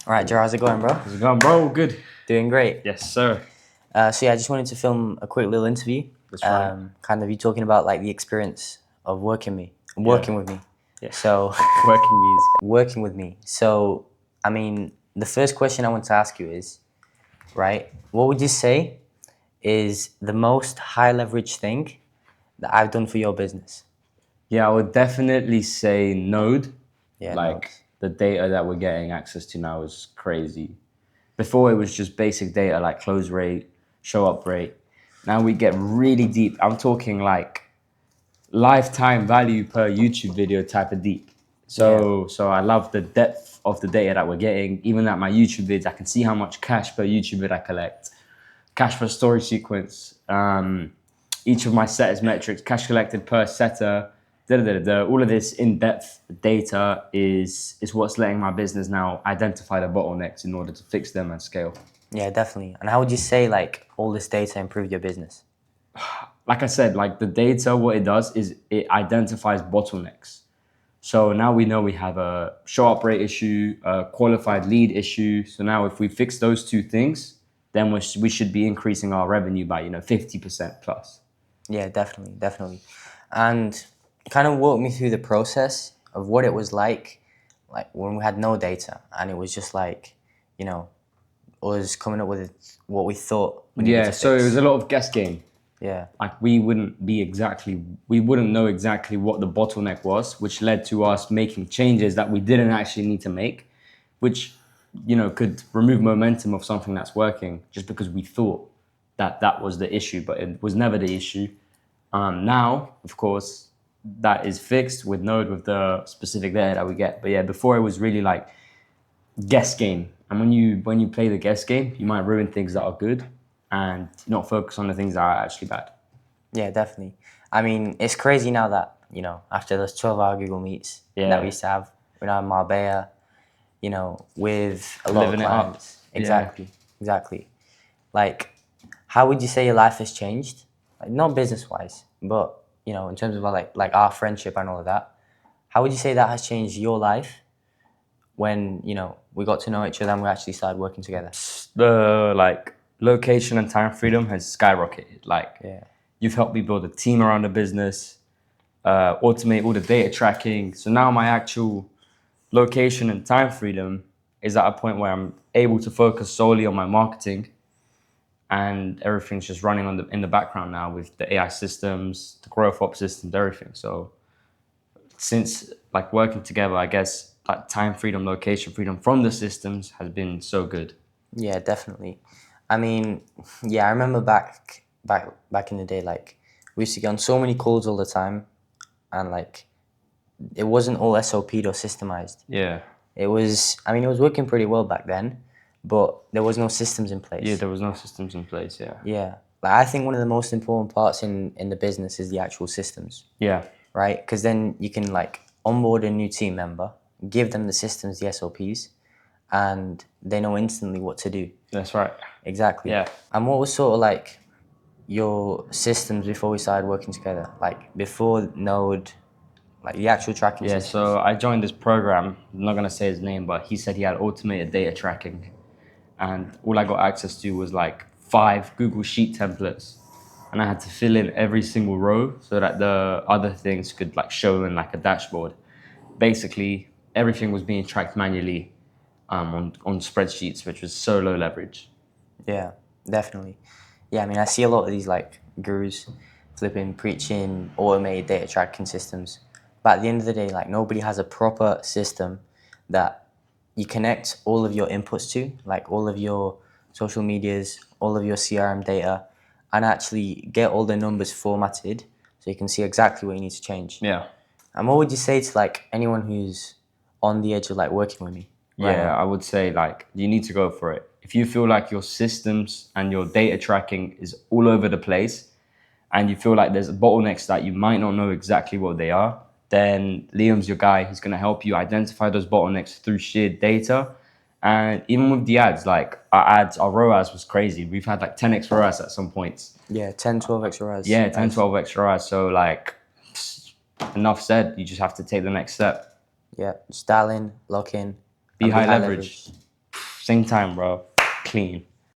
All right, Jar, how's it going, bro? How's it going, bro? Good. Doing great. Yes, sir. So yeah, I just wanted to film a quick little interview. That's right. Kind of you talking about like the experience of working with me. Yeah. So Working music. working with me. So I mean, the first question I want to ask you is, right? What would you say is the most high leverage thing that I've done for your business? Yeah, I would definitely say Node. Yeah, Like notes. the data that we're getting access to now is crazy. Before it was just basic data like close rate, show up rate. Now we get really deep. I'm talking like lifetime value per YouTube video type of deep. So I love the depth of the data that we're getting. Even at my YouTube vids, I can see how much cash per YouTube vid I collect, cash per story sequence, each of my setters metrics, cash collected per setter, all of this in-depth data is what's letting my business now identify the bottlenecks in order to fix them and scale. Yeah, definitely. And how would you say like all this data improved your business? Like I said, like the data, what it does is it identifies bottlenecks. So now we know we have a show up rate issue, a qualified lead issue. So now if we fix those two things, then we should be increasing our revenue by 50% plus. Yeah, definitely. And kind of walk me through the process of what it was like when we had no data and it was just like, you know, us coming up with what we thought we needed Yeah, to so it fix. was a lot of guess game. Yeah, Like we wouldn't know exactly what the bottleneck was, which led to us making changes that we didn't actually need to make, which could remove momentum of something that's working just because we thought that was the issue, but it was never the issue. Now, of course, that is fixed with Node with the specific data that we get. But yeah, before it was really like guess game, and when you play the guess game, you might ruin things that are good and not focus on the things that are actually bad. yeah, definitely. I mean, it's crazy now that, after those 12-hour Google Meets that we used to have, we're now in Marbella, with a lot of Living it up. clients. Exactly. Like, how would you say your life has changed? Like, not business-wise, but, in terms of like our friendship and all of that. How would you say that has changed your life when, we got to know each other and we actually started working together? The like location and time freedom has skyrocketed. Like Yeah. you've helped me build a team around the business, automate all the data tracking. So now my actual location and time freedom is at a point where I'm able to focus solely on my marketing, and everything's just running in the background now with the AI systems, the growth op systems, everything. So since like working together, I guess like time freedom, location freedom from the systems has been so good. Yeah, definitely. I mean, yeah, I remember back in the day, like we used to get on so many calls all the time, and like it wasn't all SOP'd or systemized. Yeah. It was, I mean, it was working pretty well back then, but there was no systems in place. Yeah, there was no systems in place. Yeah. Yeah, like I think one of the most important parts in the business is the actual systems, Yeah. right? Because then you can like onboard a new team member, give them the systems, the SOPs, and they know instantly what to do. That's right. Exactly. Yeah. And what was sort of like your systems before we started working together? Like before Node, like the actual tracking Yeah, systems. so I joined this program. I'm not gonna say his name, but he said he had automated data tracking, and all I got access to was like 5 Google Sheet templates, and I had to fill in every single row so that the other things could like show in like a dashboard. Basically, everything was being tracked manually on spreadsheets, which was so low leverage. Yeah, definitely. Yeah, I mean, I see a lot of these like gurus flipping, preaching automated data tracking systems. But at the end of the day, like nobody has a proper system that you connect all of your inputs to, like all of your social medias, all of your CRM data, and actually get all the numbers formatted so you can see exactly what you need to change. Yeah. And what would you say to like anyone who's on the edge of like working with me right Yeah, now? I would say like you need to go for it. If you feel like your systems and your data tracking is all over the place and you feel like there's bottlenecks that you might not know exactly what they are, then Liam's your guy. He's going to help you identify those bottlenecks through shared data. And even with the ads, like our ROAS was crazy. We've had like 10x ROAS at some points. Yeah, 10, 12 extra hours. Yeah, 10, 12 extra ROAS. So like enough said, you just have to take the next step. Yeah, just dial in, lock in, Be and high leverage. Same time, bro. Clean.